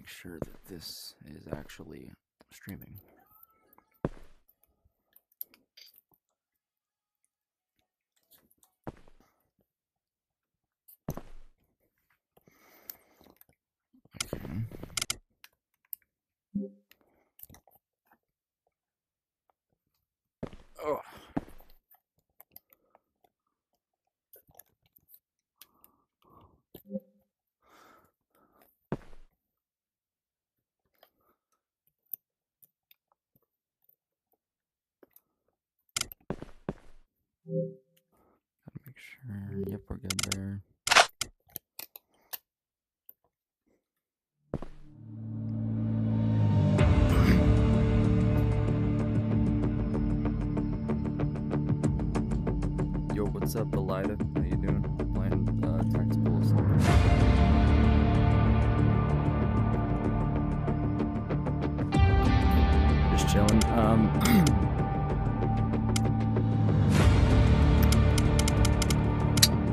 make sure that this is actually streaming. Okay. Oh. Gotta make sure. Yep, we're good there. Yo, what's up, LIV? How you doing? Playing tactical assault. Just chilling.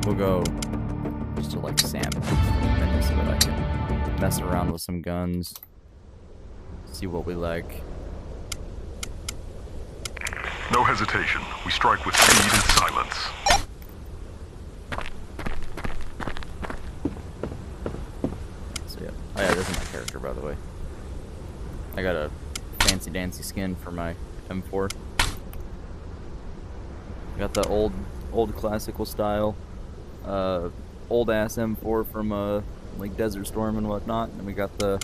We'll go just to like sample things so that I can mess around with some guns, see what we like. No hesitation. We strike with speed and silence. So yeah. Oh yeah, this is my character, by the way. I got a fancy dancy skin for my M4. Got the old classical style, old ass M4 from like Desert Storm and whatnot, and we got the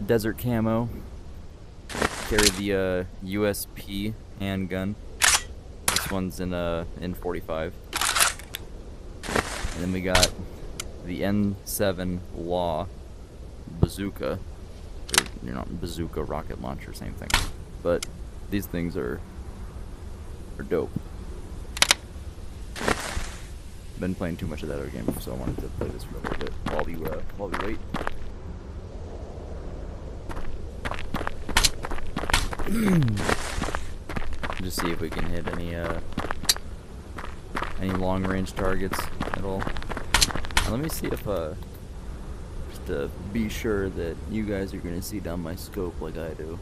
desert camo. Carry the USP handgun. This one's in 45. And then we got the N7 Law bazooka. Or, you know, bazooka rocket launcher, same thing. But these things are dope. Been playing too much of that other game, so I wanted to play this for a little bit while we wait. Just see if we can hit any long range targets at all. Let me see if just to be sure that you guys are gonna see down my scope like I do.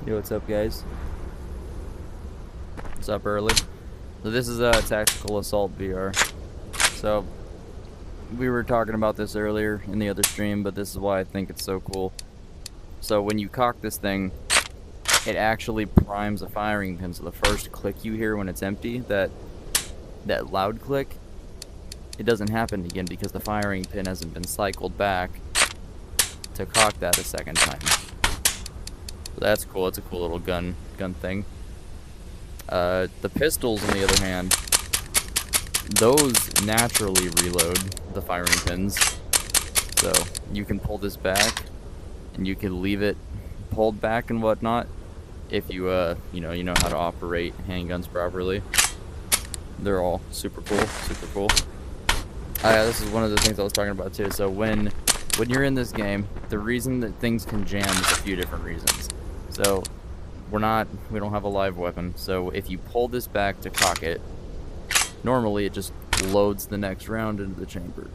Yo, what's up, guys? What's up, early? So this is a tactical assault VR. So we were talking about this earlier in the other stream, but this is why I think it's so cool. So when you cock this thing, it actually primes a firing pin. So the first click you hear when it's empty, that loud click, it doesn't happen again because the firing pin hasn't been cycled back to cock that a second time. So that's cool. It's a cool little gun thing. The pistols, on the other hand, those naturally reload the firing pins. So you can pull this back, and you can leave it pulled back and whatnot if you you know how to operate handguns properly. They're all super cool, super cool. This is one of the things I was talking about too. So when you're in this game, the reason that things can jam is a few different reasons. So we don't have a live weapon. So if you pull this back to cock it, normally it just loads the next round into the chamber.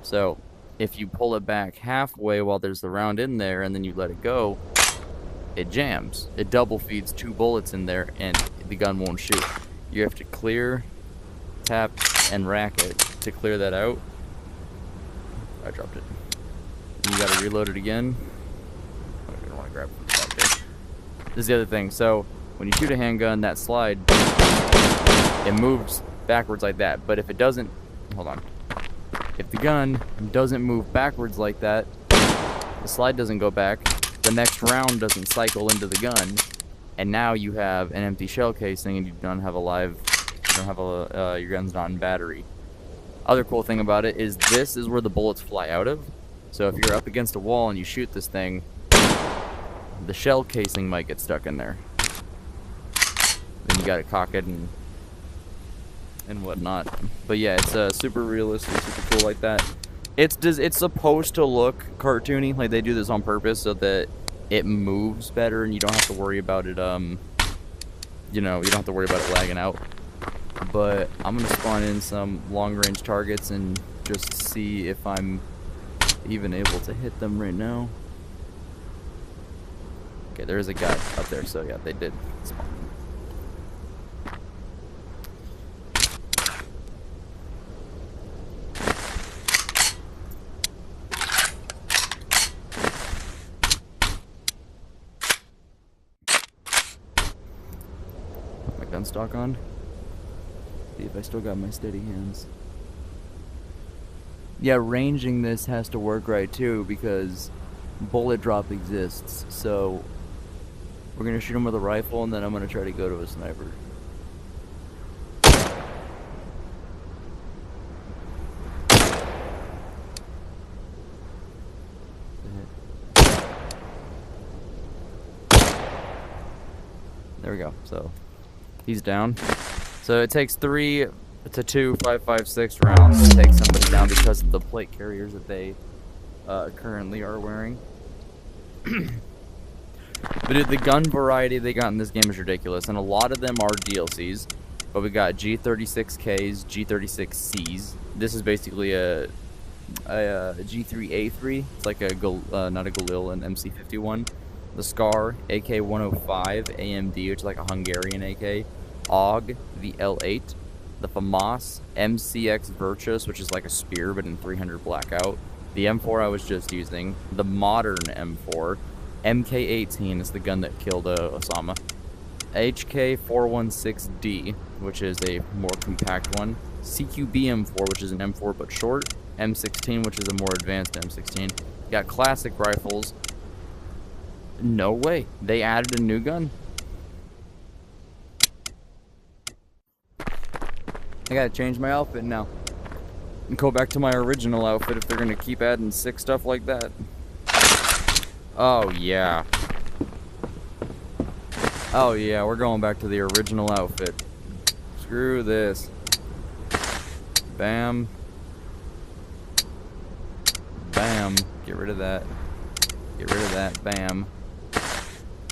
So if you pull it back halfway while there's the round in there and then you let it go, it jams. It double feeds 2 bullets in there and the gun won't shoot. You have to clear, tap, and rack it to clear that out. I dropped it. You gotta reload it again. I don't want to grab it from the back there. This is the other thing. So when you shoot a handgun, that slide, it moves backwards like that. But if it doesn't, hold on. If the gun doesn't move backwards like that, the slide doesn't go back, the next round doesn't cycle into the gun, and now you have an empty shell casing and you don't have a live You don't have a your gun's not in battery. Other cool thing about it is this is where the bullets fly out of. So if you're up against a wall and you shoot this thing, the shell casing might get stuck in there. Then you gotta cock it and whatnot. But yeah, it's super realistic, super cool like that. It's supposed to look cartoony, like they do this on purpose so that it moves better and you don't have to worry about it. You know, you don't have to worry about it lagging out. But I'm gonna spawn in some long-range targets and just see if I'm even able to hit them right now. Okay, there is a guy up there, so yeah, they did spawn. Put my gun stock on. See if I still got my steady hands. Yeah, ranging this has to work right too because bullet drop exists. So we're gonna shoot him with a rifle and then I'm gonna try to go to a sniper. There we go. So he's down. So it takes 3 to 2 5.56 rounds to take somebody down because of the plate carriers that they currently are wearing. But the gun variety they got in this game is ridiculous, and a lot of them are DLCs. But we got G36Ks, G36Cs. This is basically a G3A3. It's like a not a Galil, an MC51. The Scar, AK-105, AMD, which is like a Hungarian AK. AUG, the L8. The FAMAS, MCX Virtus, which is like a spear but in 300 blackout. The M4 I was just using. The modern M4. MK18 is the gun that killed Osama. HK416D, which is a more compact one. CQB M4, which is an M4 but short. M16, which is a more advanced M16. You got classic rifles. No way. They added a new gun. I gotta change my outfit now. And go back to my original outfit if they're gonna keep adding sick stuff like that. Oh yeah. Oh yeah, we're going back to the original outfit. Screw this. Bam. Bam. Get rid of that. Get rid of that. Bam.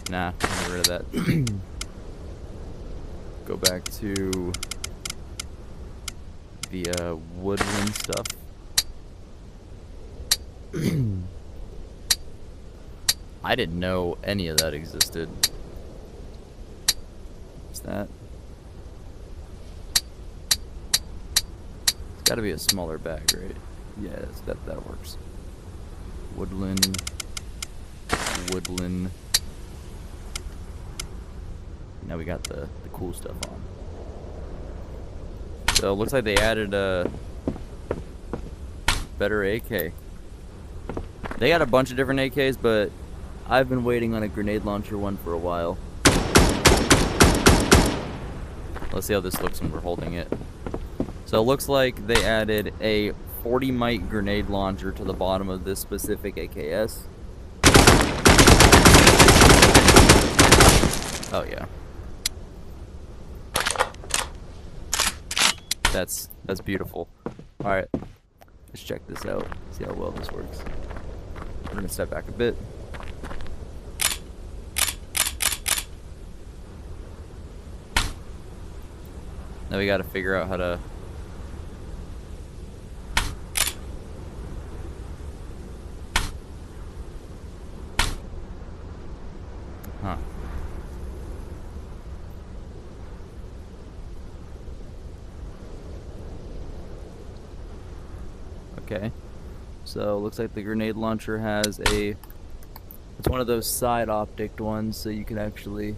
Nah, get rid of that. Go back to the woodland stuff. I didn't know any of that existed. What's that? It's gotta be a smaller bag, right? Yeah, that works. Woodland. Woodland. Now we got the cool stuff on. So it looks like they added a better AK. They got a bunch of different AKs, but I've been waiting on a grenade launcher one for a while. Let's see how this looks when we're holding it. So it looks like they added a 40 mite grenade launcher to the bottom of this specific AKS. Oh yeah. That's beautiful. Alright, let's check this out, see how well this works. We're gonna step back a bit. Now we gotta figure out how to... Huh. Okay, so looks like the grenade launcher has a, it's one of those side optic ones, so you can actually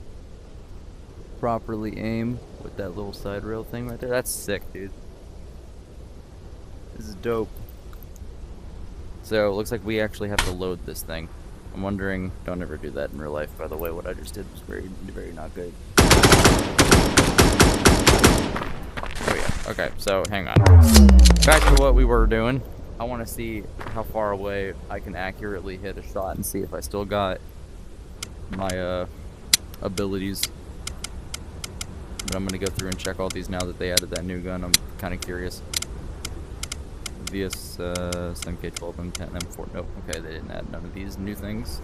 properly aim with that little side rail thing right there. That's sick, dude. This is dope. So it looks like we actually have to load this thing. I'm wondering, don't ever do that in real life, by the way. What I just did was very, very not good. Okay, so hang on. Back to what we were doing. I want to see how far away I can accurately hit a shot and see if I still got my abilities. But I'm gonna go through and check all these now that they added that new gun. I'm kind of curious. VS MK12, M10, M4. Nope. Okay, they didn't add none of these new things.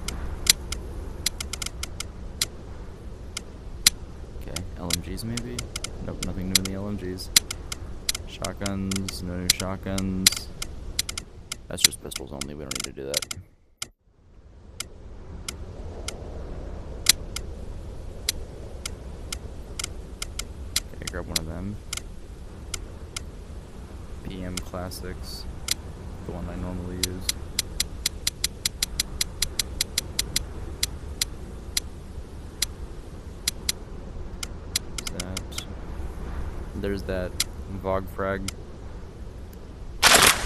Okay, LMGs maybe? Nope, nothing new in the LMGs. Shotguns, no new shotguns. That's just pistols only, we don't need to do that. Okay, grab one of them. PM Classics, the one I normally use. There's that Vogue frag.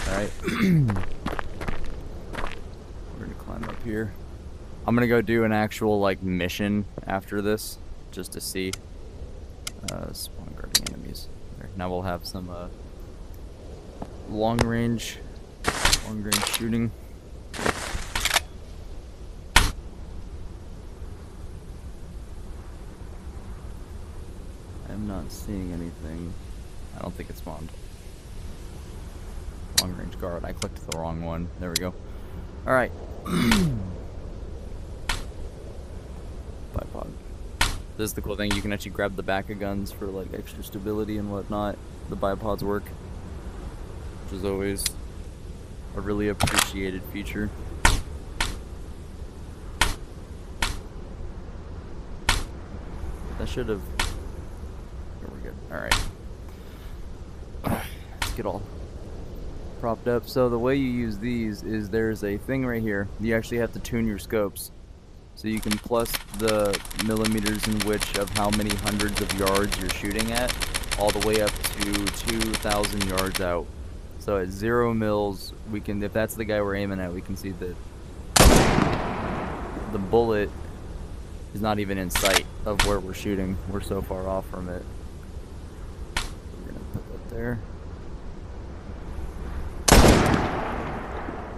Alright. We're gonna climb up here. I'm gonna go do an actual like mission after this, just to see. Spawn guarding enemies. There. Now we'll have some long range shooting. I'm not seeing anything. I don't think it spawned. Long range guard. I clicked the wrong one. There we go. Alright. Bipod. This is the cool thing. You can actually grab the back of guns for like extra stability and whatnot. The bipods work. Which is always a really appreciated feature. That should have... Alright. Let's get all propped up. So the way you use these is there's a thing right here. You actually have to tune your scopes. So you can plus the millimeters in which of how many hundreds of yards you're shooting at, all the way up to 2,000 yards out. So at 0 mils, we can, if that's the guy we're aiming at, we can see that the bullet is not even in sight of where we're shooting. We're so far off from it. We're gonna put that there.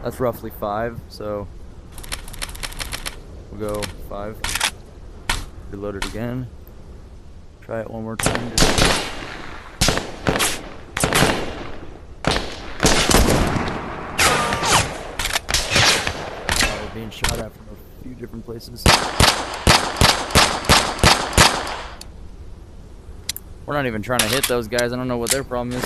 That's roughly 5, so we'll go 5. Reload it again. Try it one more time. We're being shot at from a few different places. We're not even trying to hit those guys. I don't know what their problem is.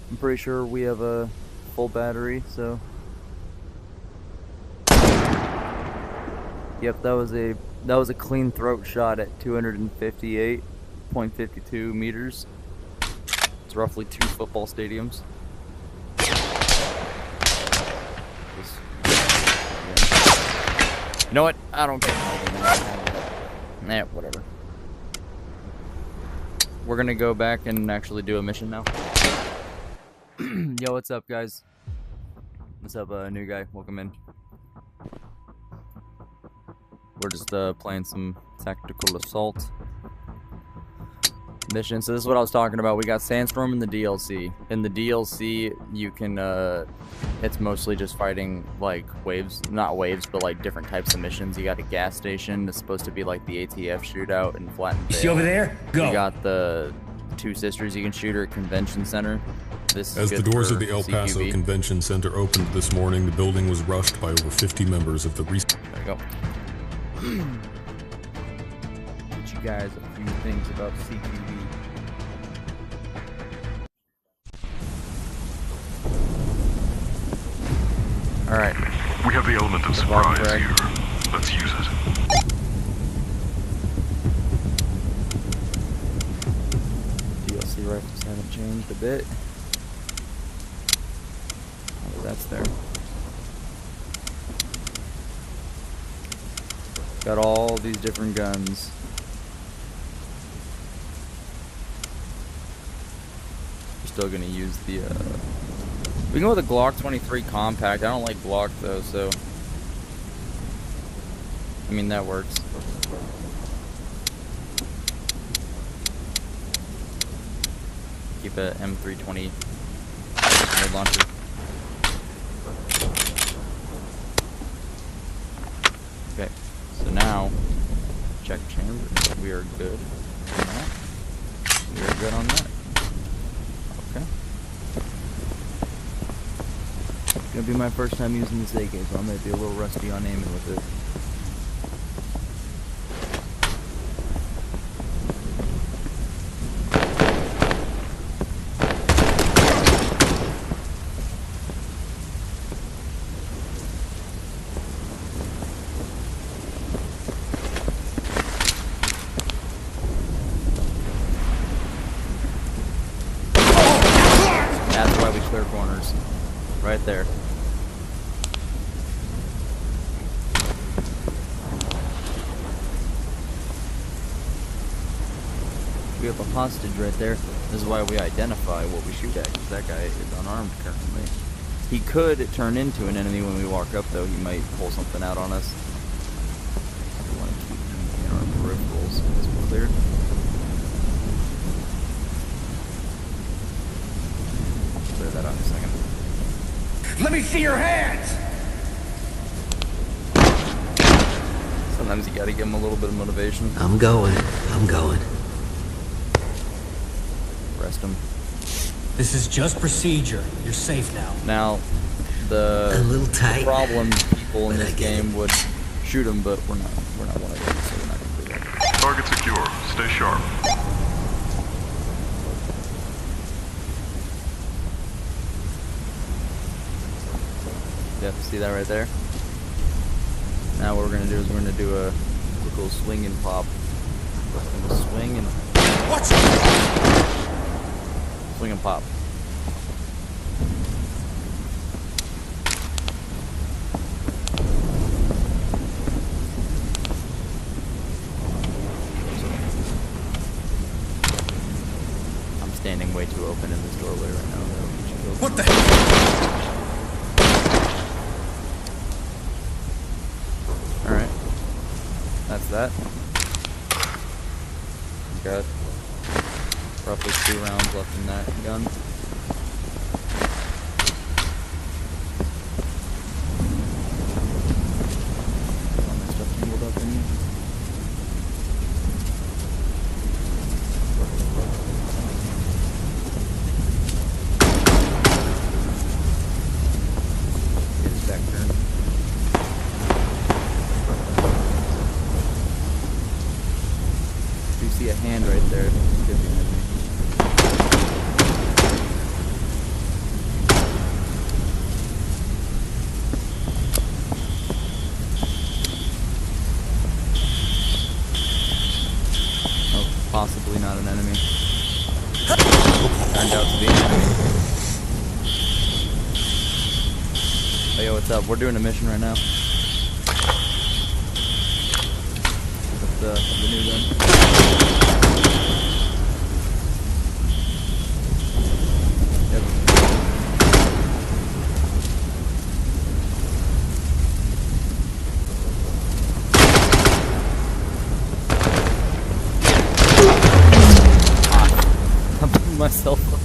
I'm pretty sure we have a full battery, so. Yep, that was a clean throat shot at 258.52 meters. It's roughly 2 football stadiums. You know what? I don't care. Nah, whatever. We're gonna go back and actually do a mission now. Yo, what's up, guys? What's up, new guy? Welcome in. We're just playing some tactical assault mission. So this is what I was talking about. We got Sandstorm in the DLC. In the DLC, you can it's mostly just fighting like waves, not waves, but like different types of missions. You got a gas station that's supposed to be like the ATF shootout in Flattened Bay. See over there? Go. You got the 2 sisters you can shoot her at Convention Center. This As the doors of the El Paso CQB. Convention Center opened this morning, the building was rushed by over 50 members of the There you go. Teach you guys a few things about CQB. Alright. We have the element of surprise here. Let's use it. DLC rifles haven't changed a bit. Oh, that's there. Got all these different guns. We're still gonna use the we can go with the Glock 23 compact. I don't like Glock though, so I mean that works. Keep a M320 grenade launcher. Okay, so now check chamber. We are good on that. We are good on that. Okay. It's gonna be my first time using this AK, so I might be a little rusty on aiming with it. That's why we clear corners. Right there. We have a hostage right there. This is why we identify what we shoot at, because that guy is unarmed currently. He could turn into an enemy when we walk up, though. He might pull something out on us. We want to keep him in our peripherals. Is it clear? Clear that out in a second. Let me see your hands! Sometimes you gotta give him a little bit of motivation. I'm going. Rest him. This is just procedure. You're safe now. Now, the A little tight, problem people in but this I get game would shoot him, but we're not one of them, so we're not gonna do that. Target secure. Stay sharp. Yep, see that right there? Now what we're gonna do is we're gonna do a quick little swing and pop. We're gonna swing and swing and pop. I'm standing way too open in this doorway right now. That'll get you killed. What the hell? Alright. That's that. Got roughly 2 rounds left in that gun. All my stuff tangled up in here. Get his back turned. You see a hand right there. It could be an enemy. Oh, possibly not an enemy. Turned out to be an enemy. Hey, yo, what's up? We're doing a mission right now. With the new gun. Yep. Ah, I'm putting myself up.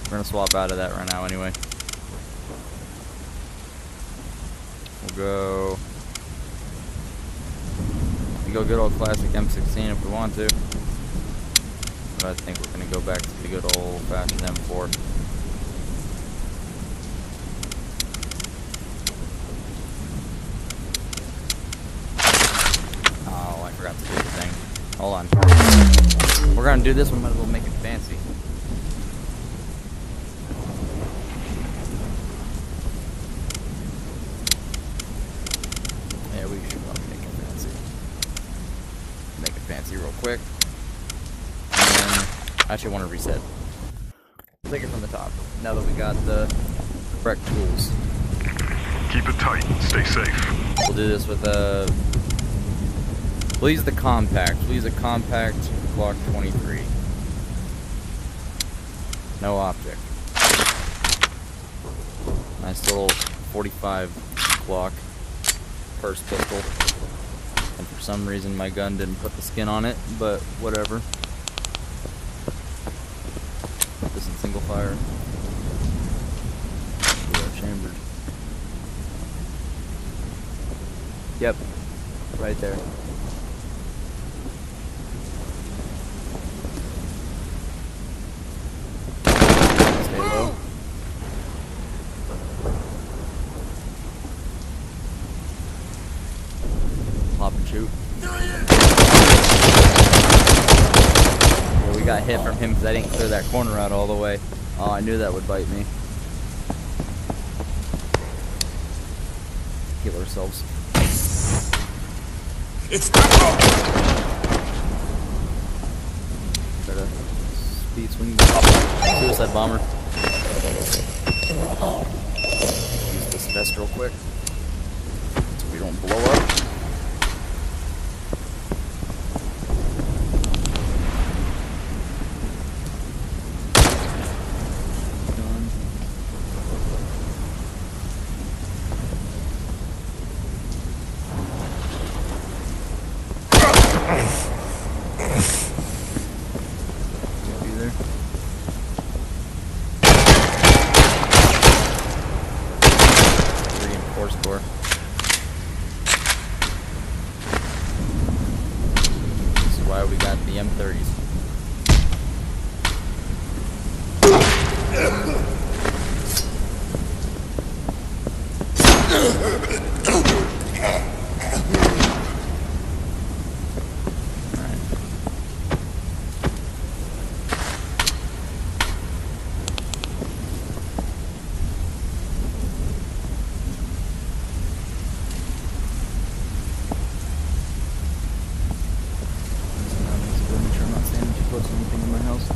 We're gonna swap out of that right now anyway. We'll go. We go good old classic M16 if we want to. But I think we're gonna go back to the good old fashioned M4. Oh, I forgot to do the thing. Hold on. We're gonna do this one, might as well make it fancy. Yeah, we should probably make it fancy. Make it fancy real quick. And then, I actually want to reset. Take it from the top. Now that we got the correct tools. Keep it tight. Stay safe. We'll do this with a... We'll use the compact. We'll use a compact Glock 23. No object. Nice little 45 Glock. First pistol. And for some reason my gun didn't put the skin on it, but whatever. Put this in single fire. We are chambered. Yep, right there. Stay low. Pop and shoot. Yeah, we got hit from him because I didn't clear that corner out all the way. Oh, I knew that would bite me. Heal ourselves. It's not Try to speed swing. Suicide bomber. Use this vest real quick so we don't blow up. Score. This is why we got the M30s. Anything in my house.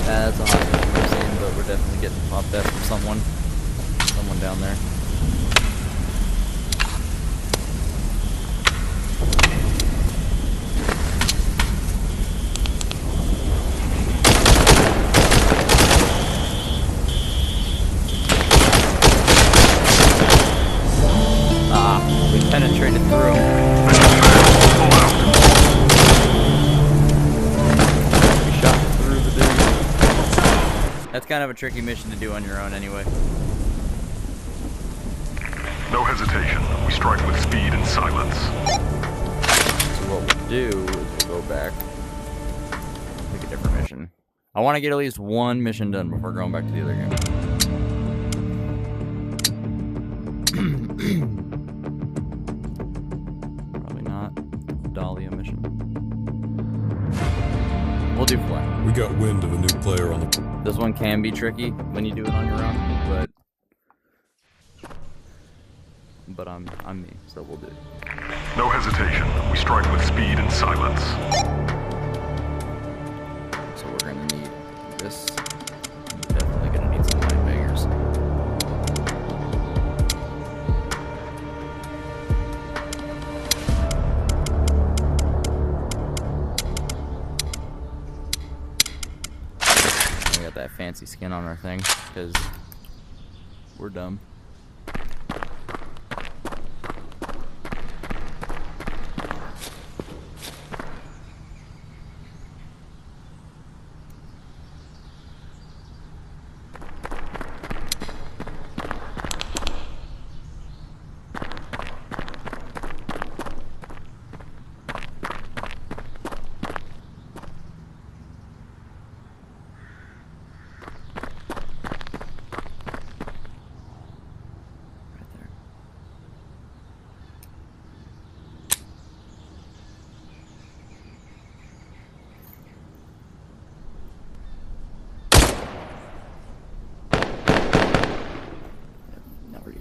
That's a hot thing we've seen, but we're definitely getting popped at from someone down there. Penetrated through. We shot through the dude. That's kind of a tricky mission to do on your own anyway. No hesitation. We strike with speed and silence. So what we'll do is we'll go back, pick a different mission. I want to get at least one mission done before going back to the other game. Dahlia mission. We'll do flat. We got wind of a new player on the... This one can be tricky when you do it on your own, but I'm me, so we'll do it. No hesitation. We strike with speed and silence. So we're gonna need this. We're definitely gonna need some light bangers. That fancy skin on our thing because we're dumb.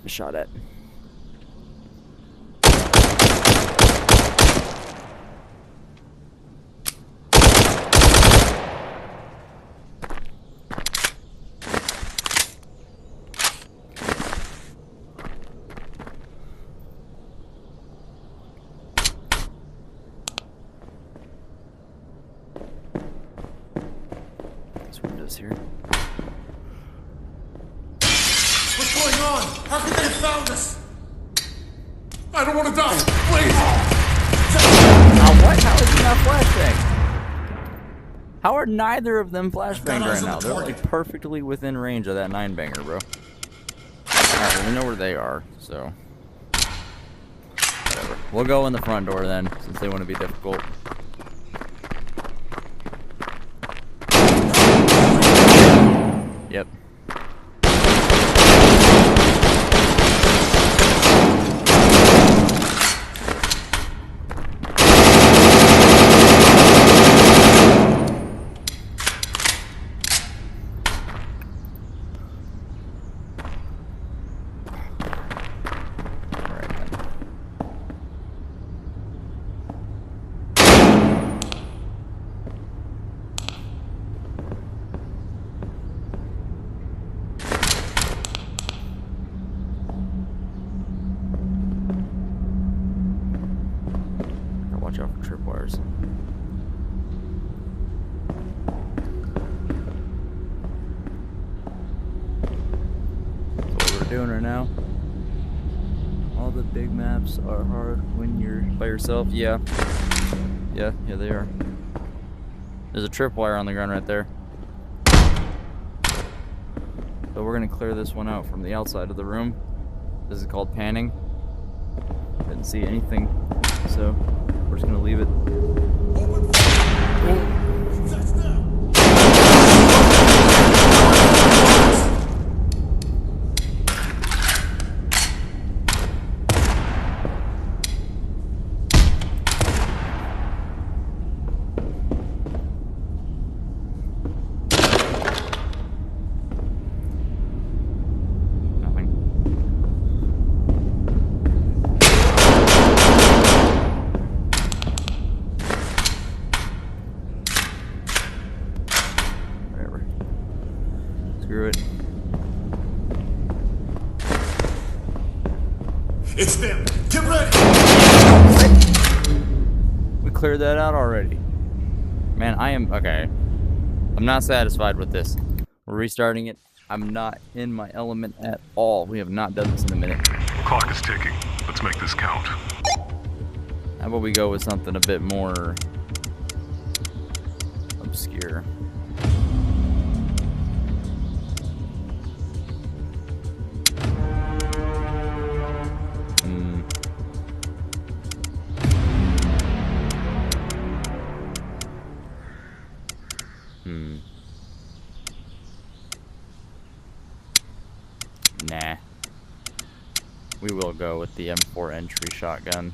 Shot at. this here. What's going on? How could they have found us? I don't want to die. Please. What? How is he not flashbang? How are neither of them flashbanged right now? They're like perfectly within range of that 9-banger, bro. Alright, well, we know where they are, so whatever. We'll go in the front door then, since they want to be difficult. Yep. Watch out for tripwires. That's what we're doing right now. All the big maps are hard when you're by yourself. Yeah. Yeah, they are. There's a tripwire on the ground right there. So we're gonna clear this one out from the outside of the room. This is called panning. Didn't see anything, so we're just gonna leave it. Screw it. It's them. Get ready. We cleared that out already. Man, okay. I'm not satisfied with this. We're restarting it. I'm not in my element at all. We have not done this in a minute. Clock is ticking. Let's make this count. How about we go with something a bit more obscure? Nah. We will go with the M4 entry shotgun.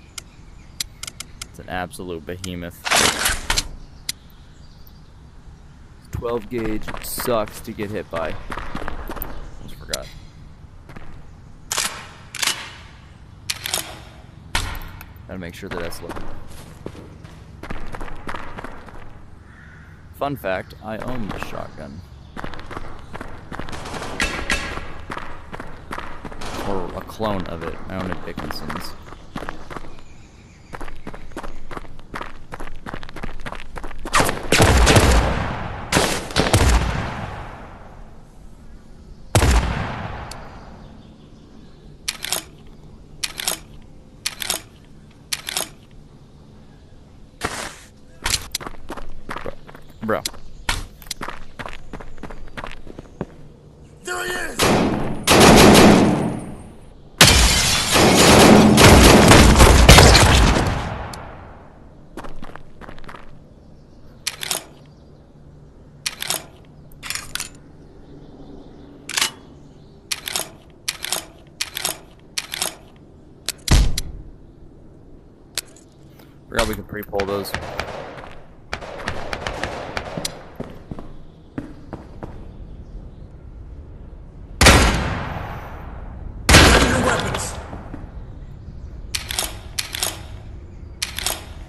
It's an absolute behemoth. 12 gauge sucks to get hit by. Almost forgot. Gotta make sure that that's low. Fun fact, I own this shotgun. Or a clone of it. I own a Dickinson's. Bro. There he is. Forgot we could pre-pull those.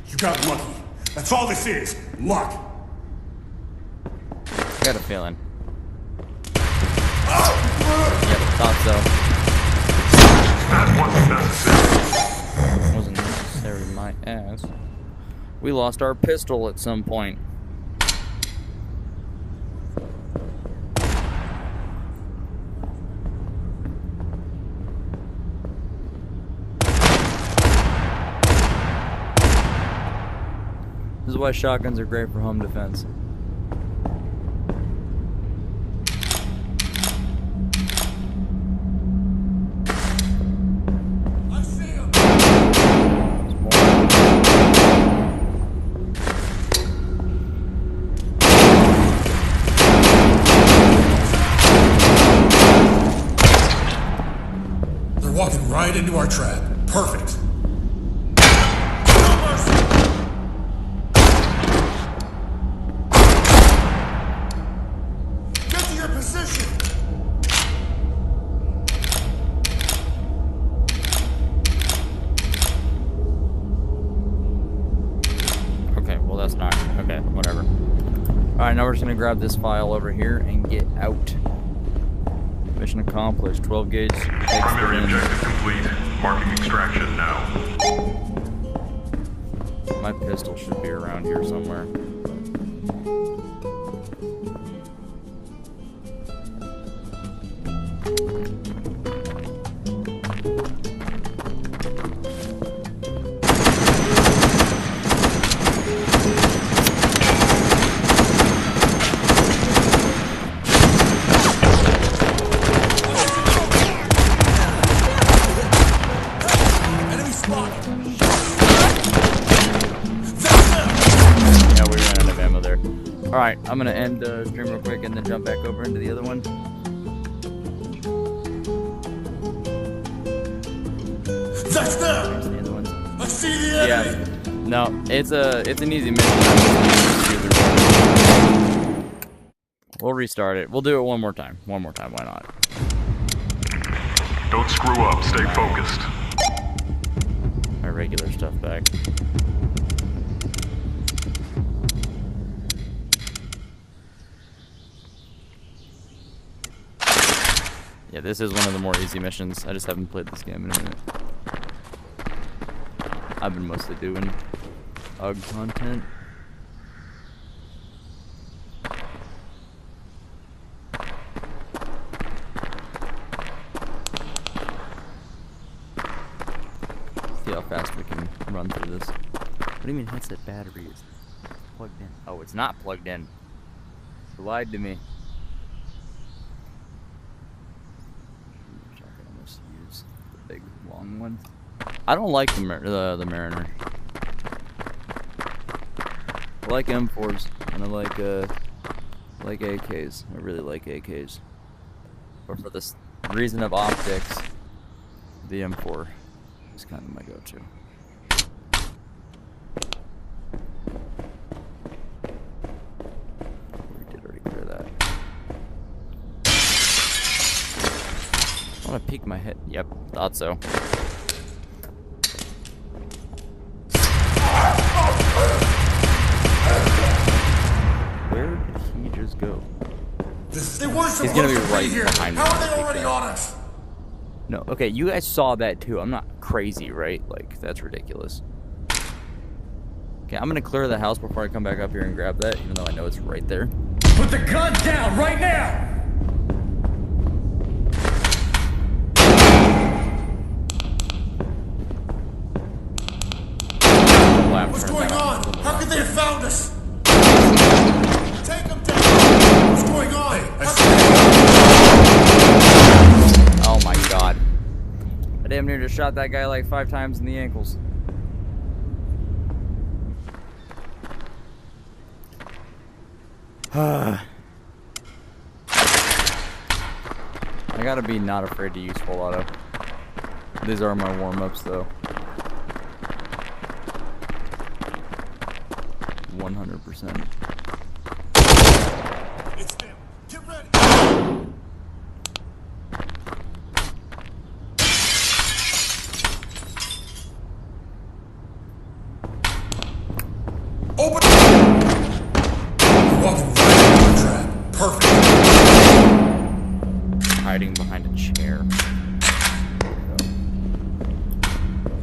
You got lucky. That's all this is. Luck. Got a feeling. Yep, thought so. That wasn't necessary. Wasn't necessary, my ass. We lost our pistol at some point. is why shotguns are great for home defense. I see him. They're walking right into our trap. Perfect. Get to your position. Okay, well that's not okay. Whatever. All right, now we're just gonna grab this file over here and get out. Mission accomplished. 12 gauge takes the Primary win. objective complete. Marking extraction now. My pistol should be around here somewhere. Enemy spotted. Yeah, we ran out of ammo there. Alright, I'm gonna end the stream real quick and then jump back over into the other one. That's them. There's the other one. I see the enemy. Yeah. No, it's an easy mission. We'll restart it. We'll do it one more time. One more time, why not? Don't screw up. Stay focused. My regular stuff back. Yeah, this is one of the more easy missions. I just haven't played this game in a minute. I've been mostly doing UG content. See how fast we can run through this. What do you mean headset battery is plugged in? Oh, it's not plugged in. You lied to me. Shotgun I must use the big long one. I don't like the Mariner. I like M4s and I like AKs. I really like AKs. But for this reason of optics, the M4 is kind of my go-to. We did already clear that. I want to peek my head. Yep, thought so. Where did he just go? They weren't He's supposed gonna be to right be here. behind me. How are they already on us? No, okay, you guys saw that too. I'm not crazy, right? Like, that's ridiculous. Okay, I'm gonna clear the house before I come back up here and grab that, even though I know it's right there. Put the gun down right now. What's going on? How could they have found us? Take them down. What's going on? Oh my god. I damn near just shot that guy like 5 times in the ankles. I gotta be not afraid to use full auto. These are my warm-ups though. 100%. It's them. Get ready. Open. You're walking right into the trap. Perfect. Hiding behind a chair.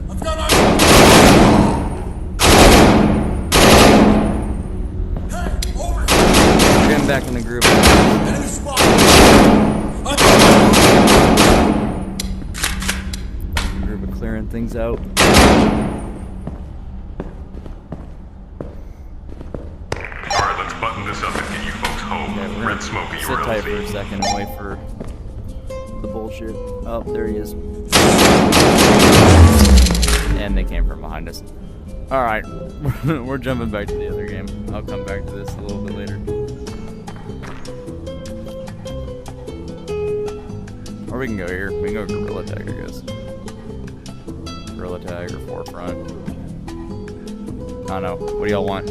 I've got on. Hey, over. We're getting back in the group. Enemy spotted. Group of clearing things out. sit tight for a second and wait for the bullshit. Oh, there he is. And they came from behind us. Alright, we're jumping back to the other game. I'll come back to this a little bit later. Or we can go here. We can go Gorilla Tag, I guess. Gorilla Tag or Forefront. I don't know. What do y'all want?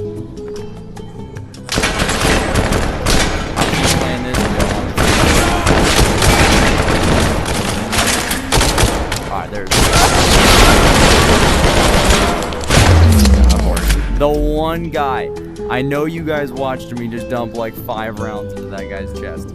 Playing this. Alright, there's the one guy. I know you guys watched me just dump like 5 rounds into that guy's chest.